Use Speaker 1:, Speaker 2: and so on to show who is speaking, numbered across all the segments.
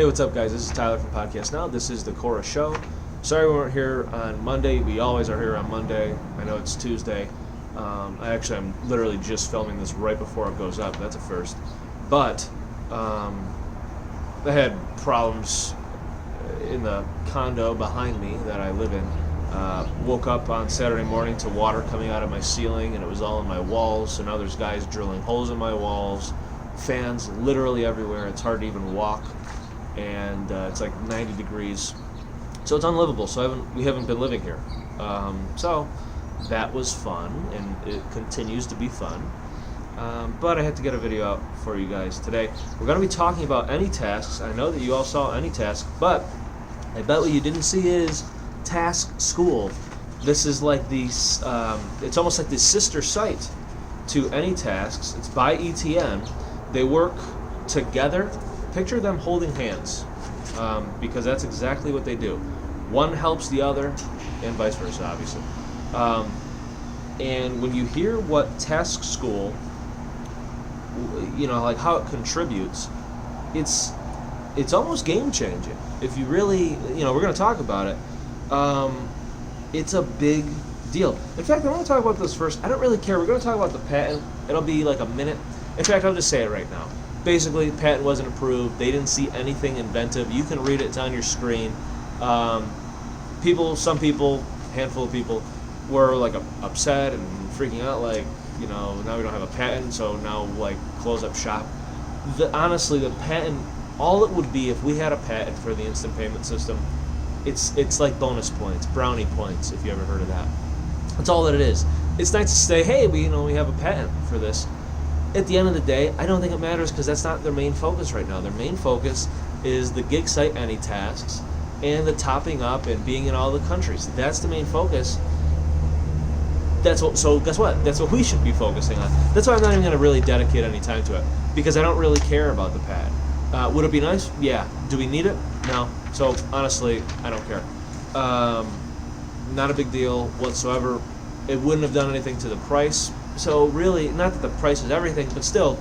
Speaker 1: Hey, what's up, guys? This is Tyler from Podcast Now. This is the Quorra Show. Sorry we weren't here on Monday. We always are here on Monday. I know it's Tuesday. I'm literally just filming this right before it goes up. That's a first. But I had problems in the condo behind me that I live in. Woke up on Saturday morning to water coming out of my ceiling, and it was all in my walls. So now there's guys drilling holes in my walls, fans literally everywhere. It's hard to even walk, and it's like 90 degrees. So it's unlivable. So we haven't been living here. So that was fun, and it continues to be fun. But I had to get a video out for you guys today. We're going to be talking about AnyTasks. I know that you all saw AnyTask, but I bet what you didn't see is Task School. This is like it's almost like the sister site to AnyTasks. It's by ETN. They work together. Picture them holding hands, because that's exactly what they do. One helps the other, and vice versa, obviously. And when you hear what Task School, like how it contributes, it's almost game changing. If you really, we're going to talk about it. It's a big deal. In fact, I want to talk about this first. I don't really care. We're going to talk about the patent. It'll be like a minute. In fact, I'll just say it right now. Basically, the patent wasn't approved. They didn't see anything inventive. You can read it. It's on your screen. Some people, handful of people, were like upset and freaking out, like, now we don't have a patent, so now like close up shop. Honestly, the patent, all it would be if we had a patent for the instant payment system, it's like bonus points, brownie points, if you ever heard of that. That's all that it is. It's nice to say, hey, we have a patent for this. At the end of the day, I don't think it matters, because that's not their main focus right now. Their main focus is the gig site AnyTasks and the topping up and being in all the countries. That's the main focus. So guess what? That's what we should be focusing on. That's why I'm not even going to really dedicate any time to it, because I don't really care about the patent. Would it be nice? Yeah. Do we need it? No. So honestly, I don't care. Not a big deal whatsoever. It wouldn't have done anything to the price. So really, not that the price is everything, but still,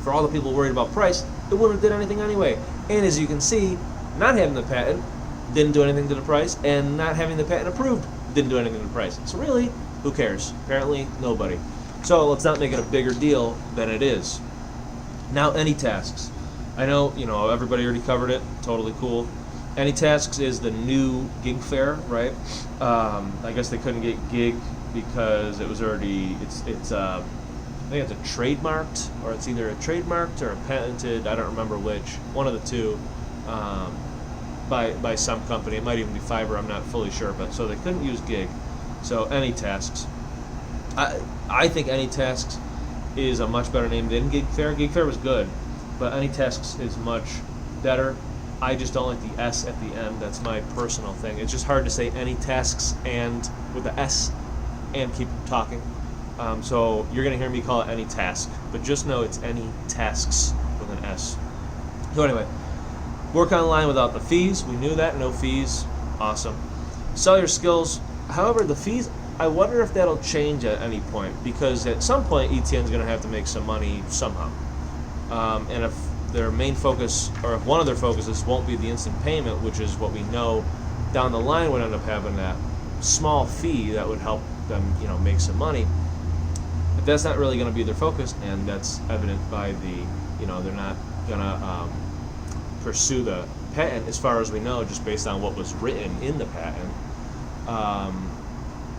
Speaker 1: for all the people worried about price, it wouldn't have did anything anyway. And as you can see, not having the patent didn't do anything to the price, and not having the patent approved didn't do anything to the price. So really, who cares? Apparently, nobody. So let's not make it a bigger deal than it is. Now, AnyTasks. I know, everybody already covered it. Totally cool. AnyTasks is the new gig fare, right? I guess they couldn't get gig because it was already, I think it's a trademarked, or it's either a trademarked or a patented, I don't remember which, one of the two, by some company. It might even be Fiverr, I'm not fully sure, but so they couldn't use gig. So AnyTasks. I think AnyTasks is a much better name than Gig Fair. Gig Fair was good, but AnyTasks is much better. I just don't like the S at the end. That's my personal thing. It's just hard to say AnyTasks and with the S and keep talking. So you're going to hear me call it AnyTask, but just know it's AnyTasks with an S. So anyway, work online without the fees. We knew that. No fees. Awesome. Sell your skills. However, the fees, I wonder if that'll change at any point, because at some point ETN is going to have to make some money somehow. And if their main focus, or if one of their focuses won't be the instant payment, which is what we know down the line would end up having that small fee that would help them, make some money. If that's not really going to be their focus, and that's evident by they're not going to pursue the patent as far as we know, just based on what was written in the patent.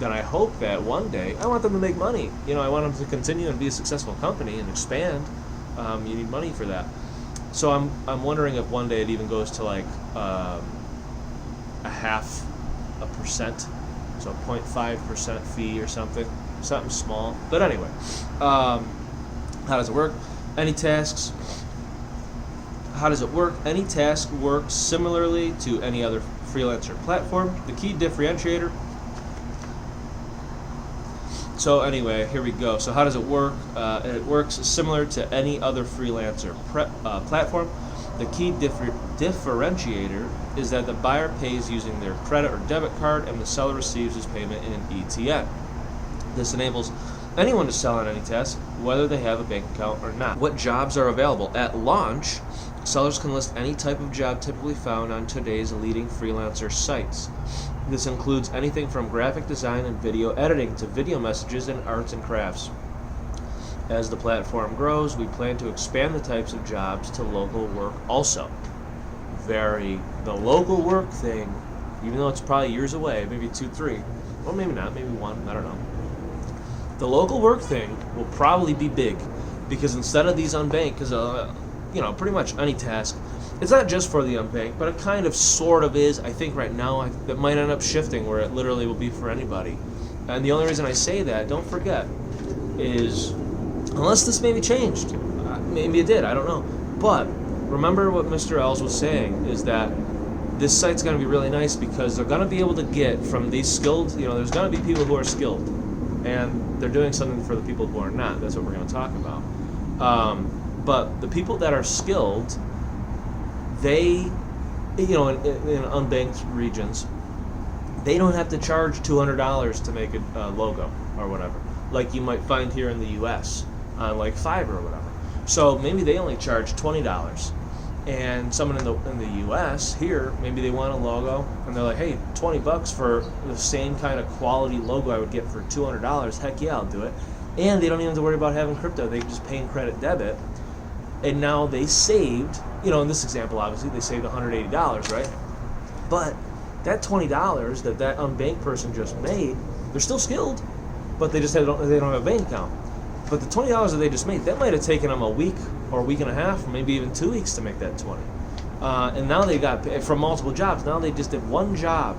Speaker 1: Then I hope that one day, I want them to make money. I want them to continue and be a successful company and expand. You need money for that. So I'm wondering if one day it even goes to like a 0.5%, so 0.5% fee or something small. But anyway, how does it work? AnyTasks. How does it work? AnyTask works similarly to any other freelancer platform. The key differentiator. So anyway, here we go. So how does it work? It works similar to any other freelancer platform. The key differentiator is that the buyer pays using their credit or debit card, and the seller receives his payment in ETN. This enables anyone to sell on AnyTask, whether they have a bank account or not. What jobs are available? At launch, Sellers can list any type of job typically found on today's leading freelancer sites. This includes anything from graphic design and video editing to video messages and arts and crafts. As the platform grows, we plan to expand the types of jobs to local work also. The local work thing, even though it's probably years away, maybe 2, 3, or maybe not, maybe 1, I don't know. The local work thing will probably be big because instead of these unbanked, because pretty much any task, it's not just for the unbanked, but it kind of sort of is. I think right now it might end up shifting where it literally will be for anybody. And the only reason I say that, don't forget, is unless this maybe changed. Maybe it did, I don't know. But remember what Mr. Els was saying is that this site's going to be really nice because they're going to be able to get from these skilled, there's going to be people who are skilled. And they're doing something for the people who are not. That's what we're going to talk about. But the people that are skilled, they, in unbanked regions, they don't have to charge $200 to make a logo or whatever, like you might find here in the U.S. on like Fiverr or whatever. So maybe they only charge $20, and someone in the U.S. here, maybe they want a logo, and they're like, hey, $20 for the same kind of quality logo I would get for $200. Heck yeah, I'll do it. And they don't even have to worry about having crypto. They can just pay in credit debit. And now they saved, in this example, obviously, they saved $180, right? But that $20 that unbanked person just made, they're still skilled, but they don't have a bank account. But the $20 that they just made, that might have taken them a week or a week and a half, or maybe even 2 weeks to make that 20. And now they got paid from multiple jobs. Now they just did one job,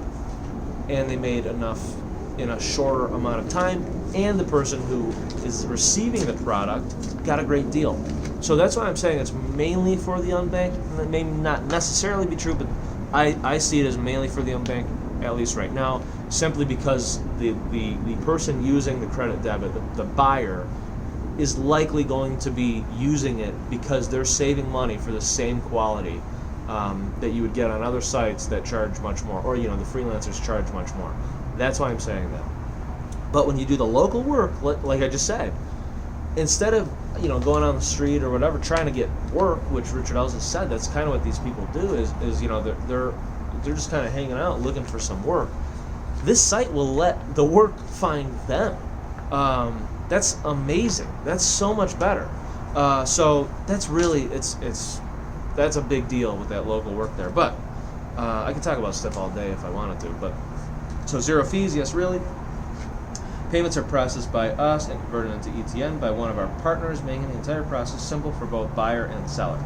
Speaker 1: and they made enough in a shorter amount of time, and the person who is receiving the product got a great deal. So that's why I'm saying it's mainly for the unbanked, and that may not necessarily be true, but I see it as mainly for the unbanked, at least right now, simply because the person using the credit debit, the buyer, is likely going to be using it because they're saving money for the same quality that you would get on other sites that charge much more, or the freelancers charge much more. That's why I'm saying that. But when you do the local work, like I just said, instead of going on the street or whatever trying to get work, which Richard Els has said, that's kind of what these people do. Is they're just kind of hanging out looking for some work. This site will let the work find them. That's amazing. That's so much better. So that's really that's a big deal with that local work there. But I could talk about stuff all day if I wanted to. But so 0 fees, yes, really. Payments are processed by us and converted into ETN by one of our partners, making the entire process simple for both buyer and seller.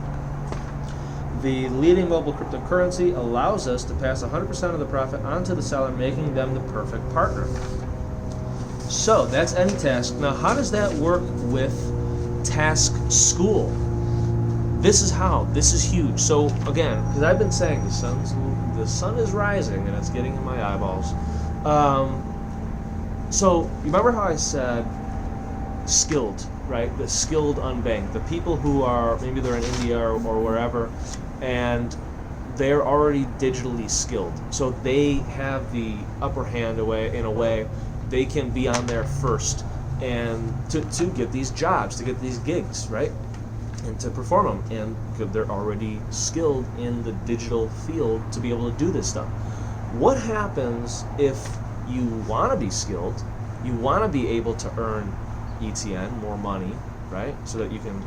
Speaker 1: The leading mobile cryptocurrency allows us to pass 100% of the profit onto the seller, making them the perfect partner. So that's AnyTask. Now, how does that work with Task School? This is how. This is huge. So again, because I've been saying the sun is rising and it's getting in my eyeballs. So you remember how I said skilled, right? The skilled unbanked, the people who are maybe they're in India or wherever, and they're already digitally skilled. So they have the upper hand in a way. They can be on there first and to get these jobs, to get these gigs, right? And to perform them. And they're already skilled in the digital field to be able to do this stuff. What happens if you want to be skilled, you want to be able to earn ETN, more money, right? So that you can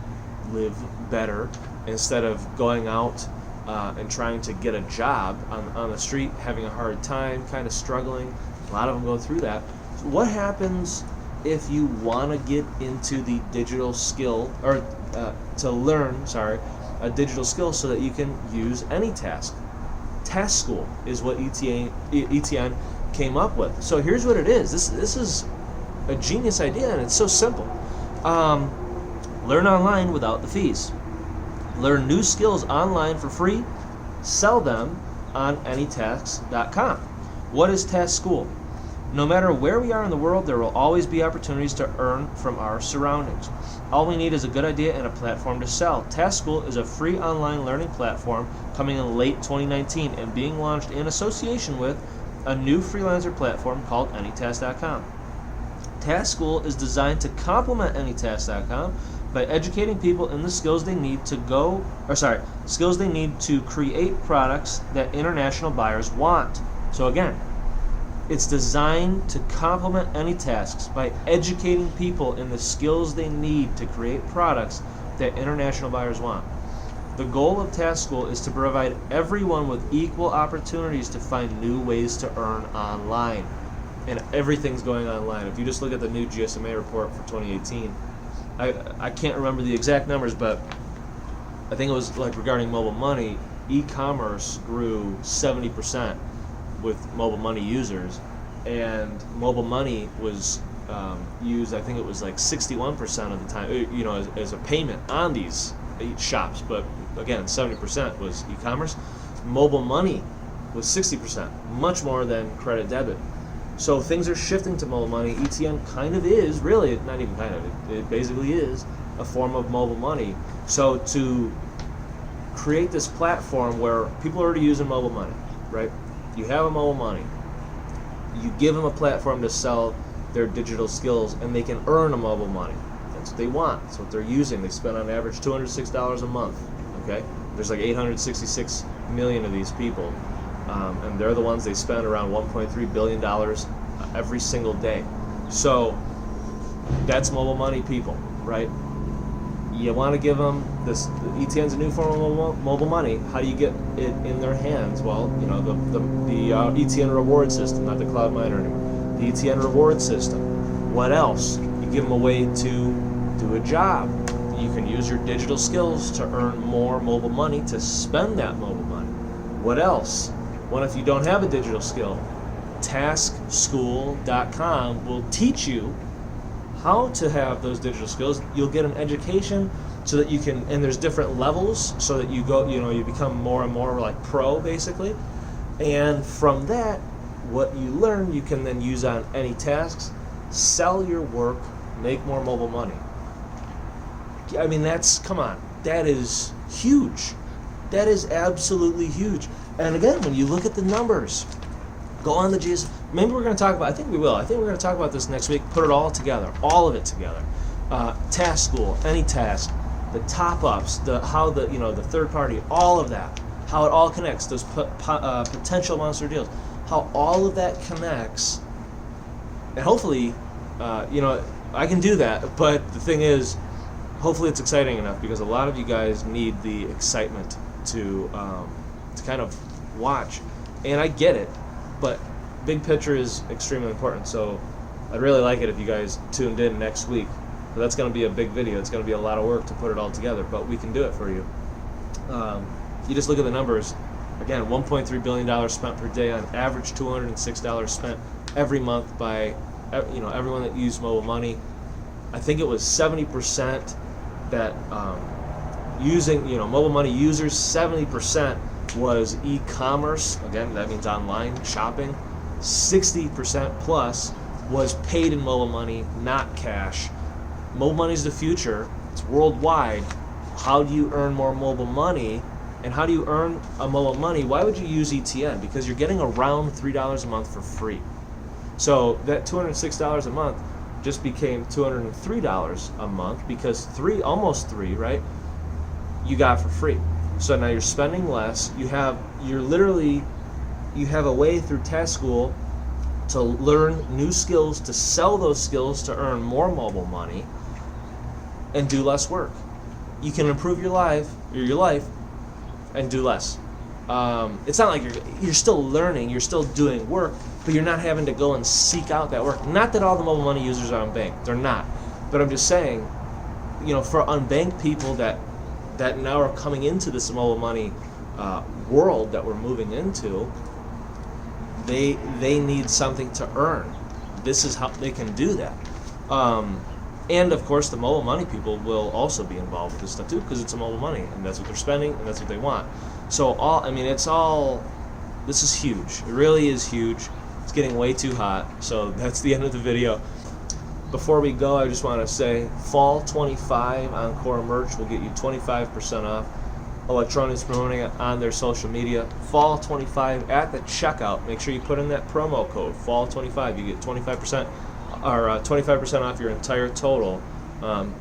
Speaker 1: live better instead of going out and trying to get a job on the street, having a hard time, kind of struggling. A lot of them go through that. What happens if you want to get into the digital skill, or to learn, a digital skill so that you can use AnyTask? Task School is what ETN came up with. So here's what it is. This is a genius idea, and it's so simple. Learn online without the fees. Learn new skills online for free. Sell them on anytask.com. What is Task School? No matter where we are in the world, there will always be opportunities to earn from our surroundings. All we need is a good idea and a platform to sell. Task School is a free online learning platform coming in late 2019 and being launched in association with a new freelancer platform called anytask.com. Task School is designed to complement anytask.com by educating people in the skills they need to skills they need to create products that international buyers want. So again, it's designed to complement any tasks by educating people in the skills they need to create products that international buyers want. The goal of Task School is to provide everyone with equal opportunities to find new ways to earn online. And everything's going online. If you just look at the new GSMA report for 2018, I can't remember the exact numbers, but I think it was like regarding mobile money, e-commerce grew 70% with mobile money users, and mobile money was used, I think it was like 61% of the time, as a payment on these shops. But again, 70% was e-commerce. Mobile money was 60%, much more than credit debit. So things are shifting to mobile money. ETN kind of is, really, not even kind of, it basically is a form of mobile money. So to create this platform where people are already using mobile money, right? You have a mobile money. You give them a platform to sell their digital skills, and they can earn a mobile money. That's what they want. That's what they're using. They spend on average $206 a month. Okay, there's like 866 million of these people, and they're the ones they spend around $1.3 billion every single day. So that's mobile money people, right? You want to give them this. ETN's a new form of mobile money. How do you get it in their hands? Well, the ETN reward system, not the cloud miner anymore. The ETN reward system. What else? You give them a way to do a job. You can use your digital skills to earn more mobile money to spend that mobile money. What else? What if you don't have a digital skill? TaskSchool.com will teach you how to have those digital skills. You'll get an education so that you can, and there's different levels so that you go, you become more and more like pro basically. And from that, what you learn, you can then use on any tasks, sell your work, make more mobile money. I mean, come on, that is huge. That is absolutely huge. And again, when you look at the numbers, go on the GS. Maybe we're going to talk about, I think we will. I think we're going to talk about this next week. Put it all together, all of it together. Task School, any task, the top-ups, the third party, all of that, how it all connects, those potential monster deals, how all of that connects. And hopefully, I can do that. But the thing is, hopefully it's exciting enough, because a lot of you guys need the excitement to kind of watch. And I get it, but big picture is extremely important. So I'd really like it if you guys tuned in next week. But that's going to be a big video. It's going to be a lot of work to put it all together, but we can do it for you. You just look at the numbers. Again, $1.3 billion spent per day, on average $206 spent every month by everyone that used mobile money. I think it was 70% that using mobile money users, 70% was e-commerce. Again, that means online shopping. 60% plus was paid in mobile money, not cash. Mobile money is the future. It's worldwide. How do you earn more mobile money? And how do you earn a mobile money? Why would you use ETN? Because you're getting around $3 a month for free. So that $206 a month just became $203 a month, because almost three, right? You got for free. So now you're spending less. You have a way through Task School to learn new skills, to sell those skills, to earn more mobile money, and do less work. You can improve your life, and do less. It's not like you're still learning, you're still doing work, but you're not having to go and seek out that work. Not that all the mobile money users are unbanked. They're not. But I'm just saying, for unbanked people that now are coming into this mobile money world that we're moving into, they need something to earn. This is how they can do that. And of course, the mobile money people will also be involved with this stuff too, because it's a mobile money, and that's what they're spending, and that's what they want. So this is huge. It really is huge. It's getting way too hot. So that's the end of the video. Before we go, I just want to say, Fall 25 on Quorra merch will get you 25% off. Electroneum is promoting it on their social media. Fall 25 at the checkout. Make sure you put in that promo code, Fall 25. You get 25% or 25% off your entire total.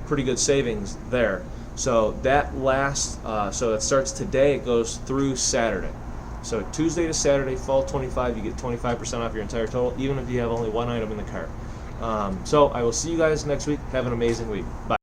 Speaker 1: pretty good savings there. So that lasts, so it starts today, it goes through Saturday. So Tuesday to Saturday, fall 25, you get 25% off your entire total, even if you have only one item in the cart. So I will see you guys next week. Have an amazing week. Bye.